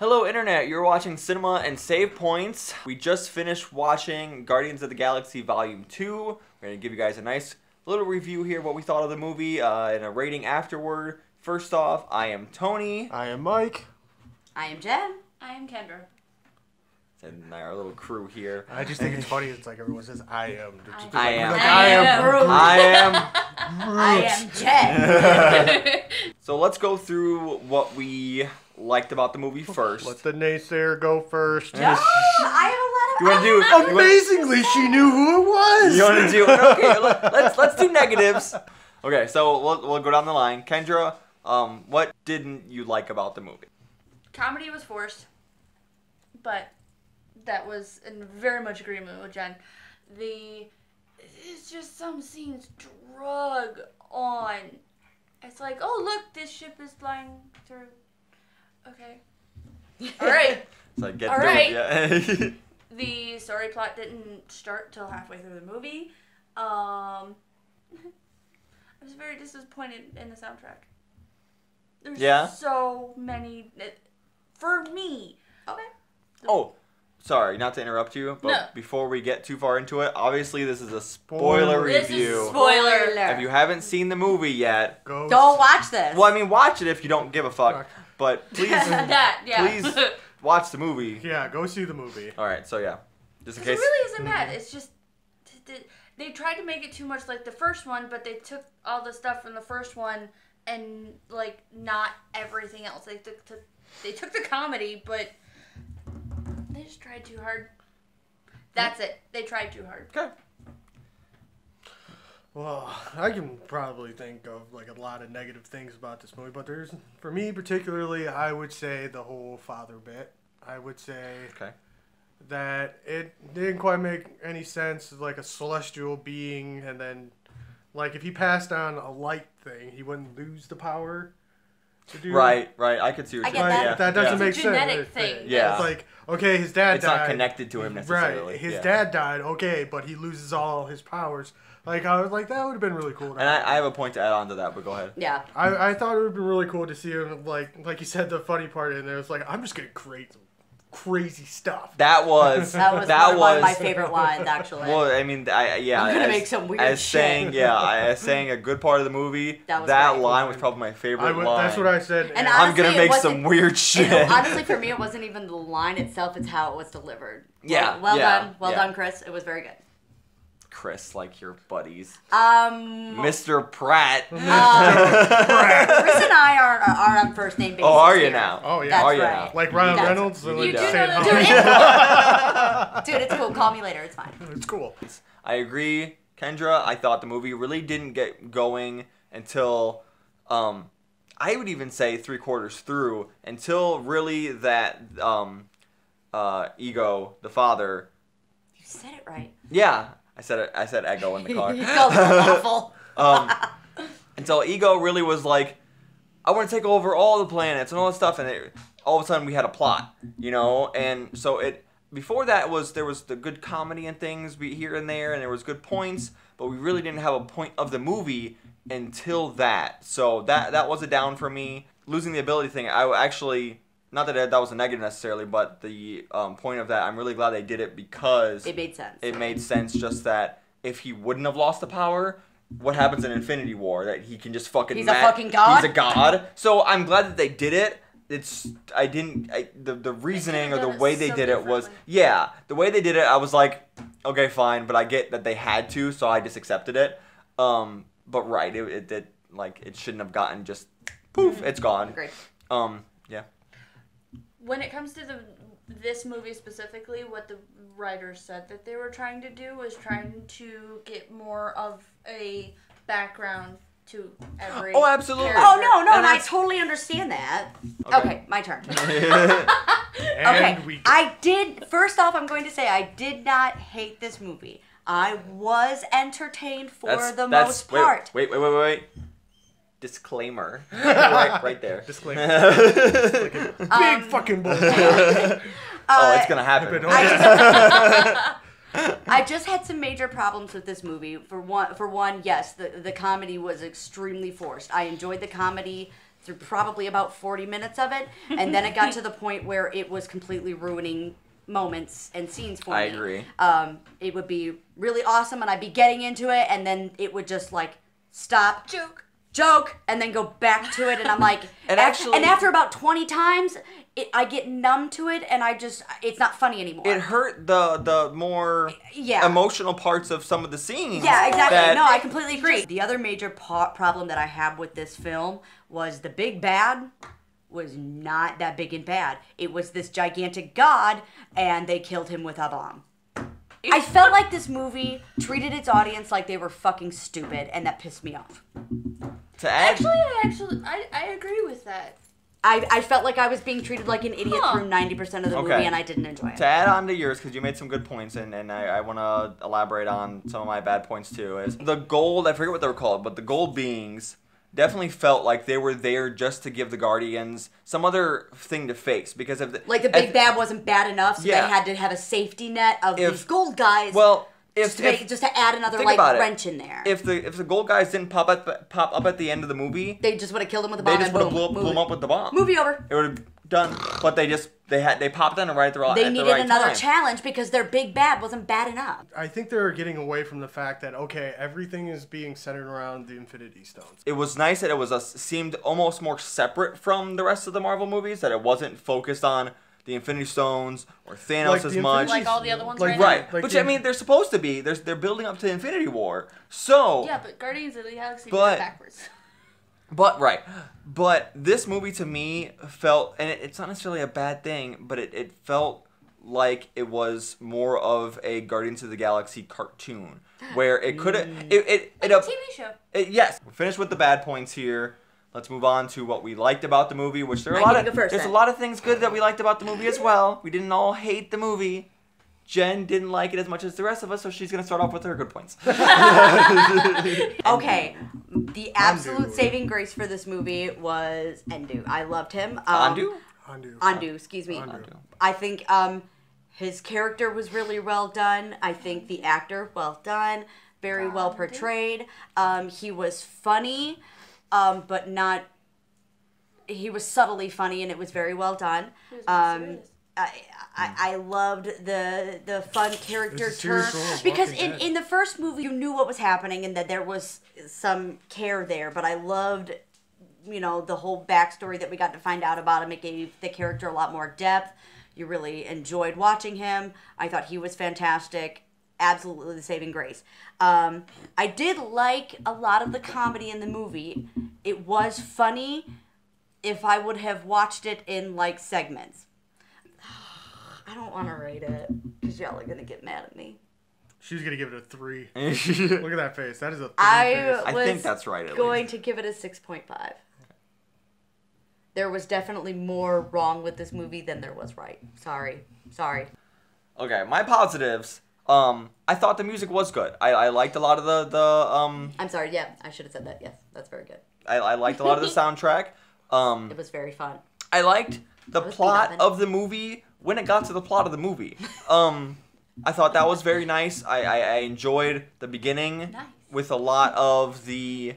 Hello Internet, you're watching Cinema and Save Points. We just finished watching Guardians of the Galaxy Volume 2. We're going to give you guys a nice little review here, what we thought of the movie, and a rating afterward. First off, I am Tony. I am Mike. I am Jen. I am Kendra. And our little crew here. I just think it's funny, it's like everyone says, I am. I am. I am Jen. So let's go through what we liked about the movie first. Let the naysayer go first. No, I You want to do? Amazingly, she knew who it was. You want to do? Okay, let's do negatives. Okay, so we'll go down the line. Kendra, what didn't you like about the movie? Comedy was forced, but that was in very much agreement with Jen. It's just some scenes drug on. It's like, oh look, this ship is flying through. Okay. All right. It's like get All through right. it, yeah. The story plot didn't start till halfway through the movie. I was very disappointed in the soundtrack. There's so many. For me. Okay. Oh, sorry, not to interrupt you, but No. before we get too far into it, obviously this is a spoiler This review. is spoiler. If you haven't seen the movie yet, Go Don't watch this. well, I mean, watch it if you don't give a fuck. Fuck. But please, That, yeah. please watch the movie. Yeah, go see the movie. All right, so yeah, just in It case. really isn't bad. It's just they tried to make it too much like the first one, but they took all the stuff from the first one and like not everything else. They took the comedy, but they just tried too hard. That's it. They tried too hard. Okay. Well, I can probably think of like a lot of negative things about this movie, but for me particularly, I would say the whole father bit. I would say Okay. that it didn't quite make any sense, like a celestial being, and then like if he passed on a light thing, he wouldn't lose the power to do Right. I could see what I you're get saying. that. Yeah. That doesn't It's a make genetic sense. thing. Yeah. It's like, okay, his dad It's died. not connected to him necessarily. Right. His yeah. dad died, okay, but he loses all his powers. Like, I was like, that would have been really cool. And I have a point to add on to that, but go ahead. Yeah. I thought it would have been really cool to see him, like you said, the funny part in there was like, I'm just going to create some crazy stuff. That was That was one of my favorite lines, actually. Well, I mean, yeah. I'm gonna as- make some weird as shit. saying, as saying a good part of the movie. That was That great. line was probably my favorite line. That's what I said. And I'm gonna Honestly, it make wasn't- some weird shit. Honestly, for me, it wasn't even the line itself; it's how it was delivered. Yeah, Well yeah, done, yeah. done, Chris. It was very good. Chris, like your buddies. Mr. Mr. Pratt. Chris and I are on first name basis. Oh, are you here. now? Oh, yeah. That's Are you right. now? Like Ryan That's- Reynolds. And You like do saying know hi. Dude, it's cool. Call me later. It's fine. It's cool. I agree, Kendra. I thought the movie really didn't get going until, I would even say 3/4 through, until really that Ego, the father. You said it right. Yeah, I said Ego in the car. You felt awful. Until Ego really was like, I want to take over all the planets and all that stuff, and all of a sudden we had a plot, you know. And so before that there was the good comedy and things here and there, and there was good points, but we really didn't have a point of the movie until that. So that was a down for me. Losing the ability thing, I actually, not that that was a negative necessarily, but the point of that, I'm really glad they did it because It made sense. it made sense. Just that if he wouldn't have lost the power, what happens in Infinity War? That he can just fucking. He's a fucking god? He's a god. So I'm glad that they did it. The reasoning or the done it way they so did it was, differently. the way they did it, I was like, okay, fine, but I get that they had to, so I just accepted it. But right, it shouldn't have gotten just poof, it's gone. Agreed. Yeah. When it comes to this movie specifically, what the writers said that they were trying to do was trying to get more of a background to every. Oh, absolutely. character. Oh no, And and I that's- totally understand that. Okay. Okay, my turn. And Okay, we I did. First off, I'm going to say I did not hate this movie. I was entertained for the most part. Wait. Disclaimer. right there. Disclaimer. Big fucking bullshit. Oh, it's gonna happen. I just had some major problems with this movie. For one, yes, the comedy was extremely forced. I enjoyed the comedy through probably about 40 minutes of it, and then it got to the point where it was completely ruining moments and scenes for me. I agree. It would be really awesome, and I'd be getting into it, and then it would just like stop, joke, and then go back to it, and I'm like, and after about 20 times, I get numb to it, and it's not funny anymore. It hurt the more emotional parts of some of the scenes. Yeah, exactly. No, I completely agree. The other major problem that I have with this film was the big bad was not that big and bad. It was this gigantic god, and they killed him with a bomb. I felt like this movie treated its audience like they were fucking stupid, and that pissed me off. I agree with that. I felt like I was being treated like an idiot through 90% of the movie, and I didn't enjoy it. To add on to yours, because you made some good points, and I want to elaborate on some of my bad points too, is the gold, I forget what they were called, but the gold beings definitely felt like they were there just to give the Guardians some other thing to face, because of the big bad wasn't bad enough, so they had to have a safety net of these gold guys. Well, just to add another wrench in there. If the gold guys didn't pop up at the end of the movie, they just would have killed him with a bomb. They just would have blew him up with the bomb. Movie over. It would have done. But they popped in right at the right time. They needed another challenge because their big bad wasn't bad enough. I think they're getting away from the fact that everything is being centered around the Infinity Stones. It was nice that it seemed almost more separate from the rest of the Marvel movies. That it wasn't focused on the Infinity Stones or Thanos as much, like all the other ones, right? Which I mean, they're supposed to be. They're building up to the Infinity War, so yeah. But Guardians of the Galaxy did it backwards. But this movie to me felt, and it's not necessarily a bad thing, but it felt like it was more of a Guardians of the Galaxy cartoon, where it could have a TV show. Yes, we're finished with the bad points here. Let's move on to what we liked about the movie, which there's a lot of things good that we liked about the movie as well. We didn't all hate the movie. Jen didn't like it as much as the rest of us, so she's going to start off with her good points. Okay, the absolute saving grace for this movie was Endu. I loved him. Andu, excuse me. Andu. I think his character was really well done. I think the actor, well done. Very well portrayed. He was funny. But not. He was subtly funny, and it was very well done. I loved the fun character turn, because in the first movie you knew what was happening and that there was some care there. But I loved, the whole backstory that we got to find out about him. It gave the character a lot more depth. You really enjoyed watching him. I thought he was fantastic. Absolutely the saving grace. I did like a lot of the comedy in the movie. It was funny if I would have watched it in segments. I don't want to rate it because y'all are going to get mad at me. She's going to give it a 3. Look at that face. That is a 3 face. I think that's right. I'm going to give it a 6.5. There was definitely more wrong with this movie than there was right. Sorry. Okay, my positives. I thought the music was good. I liked a lot of the I'm sorry, yeah, I should have said that. Yes, that's very good. I liked a lot of the soundtrack. It was very fun. I liked the plot of the movie when it got to the plot of the movie. I thought that was very nice. I enjoyed the beginning with a lot of the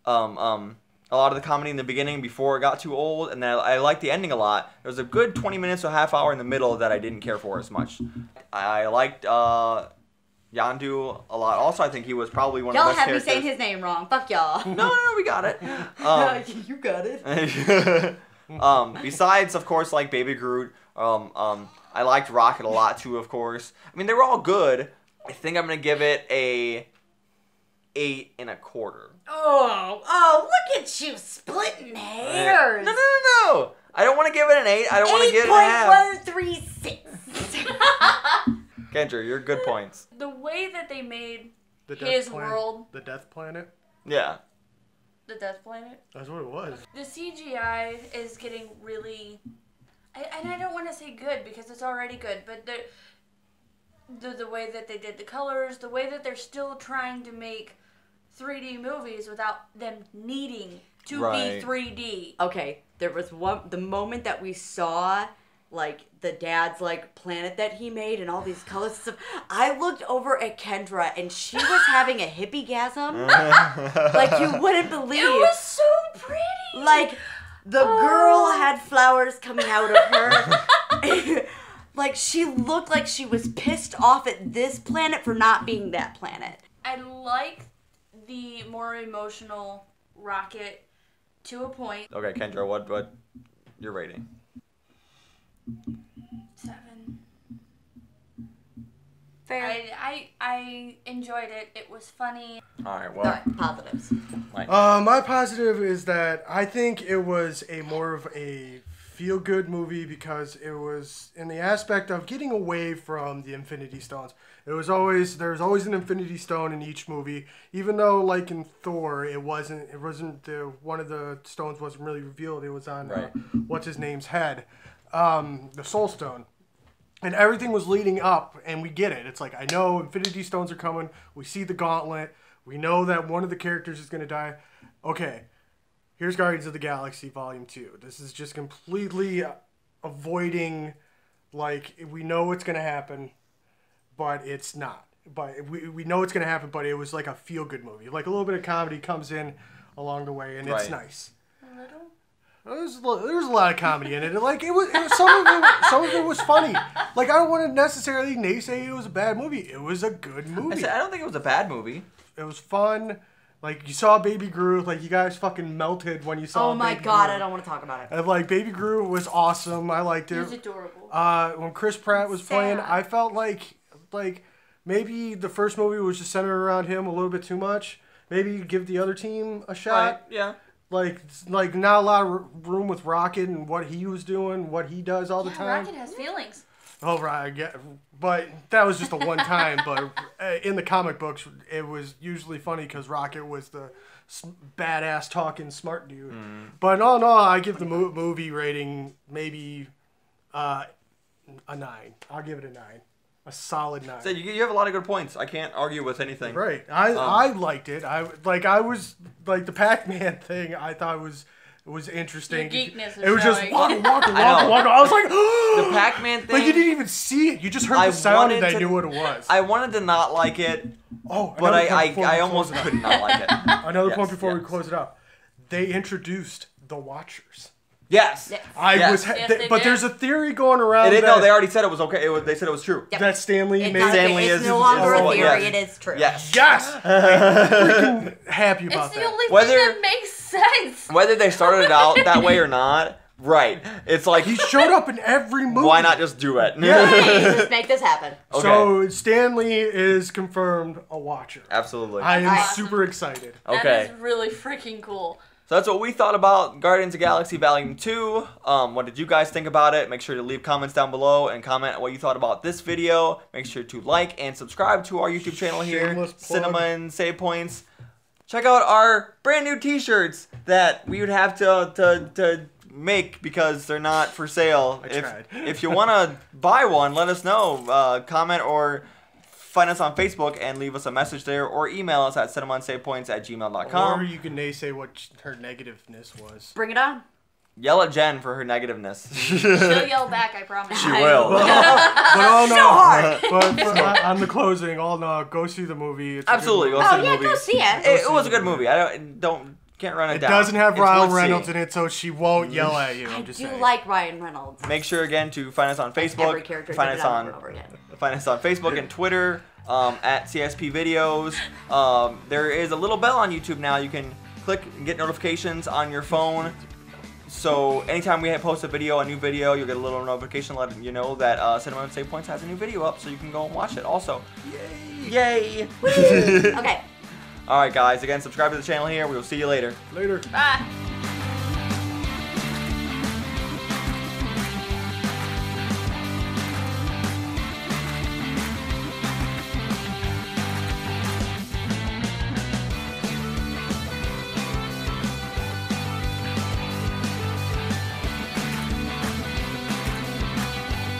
comedy in the beginning before it got too old, and then I liked the ending a lot. There was a good 20 minutes to a half hour in the middle that I didn't care for as much. I liked Yondu a lot. Also, I think he was probably one of the best characters. Y'all have me saying his name wrong. Fuck y'all. No, we got it. You got it. Besides, of course, like Baby Groot, I liked Rocket a lot too, of course. I mean, they were all good. I think I'm going to give it a 8.25. Oh, look at you splitting hairs. No. I don't want to give it an 8. I don't want to give it a 8.136. Kendra, your good points. The way that they made his world. The Death Planet? Yeah. The Death Planet? That's what it was. The CGI is getting really... And I don't want to say good because it's already good, but the way that they did the colors, the way that they're still trying to make 3D movies without them needing to be 3D. Okay, there was the moment that we saw the dad's planet that he made and all these colors and stuff. I looked over at Kendra and she was having a hippie-gasm. You wouldn't believe. It was so pretty. The girl had flowers coming out of her. Like, she looked like she was pissed off at this planet for not being that planet. I like the more emotional Rocket to a point. Okay, Kendra, what your rating? 7. Fair. I enjoyed it. It was funny. All right, All well, right, positives. My positive is that I think it was a more of a feel-good movie because it was in the aspect of getting away from the Infinity Stones. There's always an Infinity Stone in each movie, even though like in Thor, it wasn't one of the stones wasn't really revealed. It was on what's his name's head, the Soul Stone. And everything was leading up, and we get it. It's like, I know Infinity Stones are coming. We see the gauntlet. We know that one of the characters is going to die. Okay, here's Guardians of the Galaxy Volume 2. This is just completely avoiding, like, we know it's going to happen, but it's not. But we know it's going to happen, but it was like a feel-good movie. Like, a little bit of comedy comes in along the way, and it's nice. A little? There was a lot of comedy in it. Like it was some of it was funny. Like I don't want to necessarily naysay it was a bad movie. It was a good movie. I don't think it was a bad movie. It was fun. Like you saw Baby Groot. Like you guys fucking melted when you saw. Oh my Baby god, Groot. I don't want to talk about it. And like Baby Groot was awesome. I liked it. It was adorable. When Chris Pratt was playing, I felt like maybe the first movie was just centered around him a little bit too much. Maybe give the other team a shot. Right, yeah. Like not a lot of room with Rocket and what he was doing, what he does all the time. Rocket has feelings. Oh, right, yeah. But that was just a one time. But in the comic books, it was usually funny because Rocket was the badass talking smart dude. But all in all, I give the movie rating maybe a 9. I'll give it a 9. A solid 9. So you have a lot of good points. I can't argue with anything. Right. I liked it. I was like the Pac-Man thing. I thought was interesting. Your geekness was it was just showing. walk. I was like, The Pac-Man thing. like you didn't even see it. You just heard the sound and I knew what it was. I wanted to not like it. Oh, but I almost could not like it. Another point before we close it up. They introduced the Watchers. Yes. But there's a theory going around. No, they already said it was okay. They said it was true. That Stanley made. It's no longer a theory. It is true. Yes. Yes. I'm freaking happy about It's the that. only thing that makes sense. Whether they started it out that way or not, right? It's like He showed up in every movie. why not just do it? Just make this happen. Okay. So Stanley is confirmed a Watcher. Absolutely. I am super excited. Okay. That is really freaking cool. So that's what we thought about Guardians of the Galaxy Volume 2. What did you guys think about it? Make sure to leave comments down below and comment what you thought about this video. Make sure to like and subscribe to our YouTube channel here, Shameless plug. Cinema and Save Points. Check out our brand new t-shirts that we would have to make because they're not for sale. I tried. If you want to buy one, let us know. Comment or find us on Facebook and leave us a message there, or email us at CinemaAndSavePoints@gmail.com. Or you can naysay what her negativeness was. Bring it on. Yell at Jen for her negativeness. She'll yell back, I promise. She will. But all no, So hard. But on the closing, all no, go see the movie. It's a good Absolutely, movie. go see Oh the yeah, movie. go see it. It was a good movie. Can't run it It down. doesn't have It's Ryan worth Reynolds seeing. in it, so she won't yell at you. I I'm just do saying. like Ryan Reynolds. Make sure again to find us on Facebook. Every character Find did us it on over and over again. Find us on Facebook and Twitter at CSP Videos. There is a little bell on YouTube now. You can click and get notifications on your phone. So anytime we post a new video, you'll get a little notification letting you know that Cinema and Save Points has a new video up, so you can go and watch it also. Yay! Okay. All right, guys. Again, subscribe to the channel here. We will see you later. Later. Bye.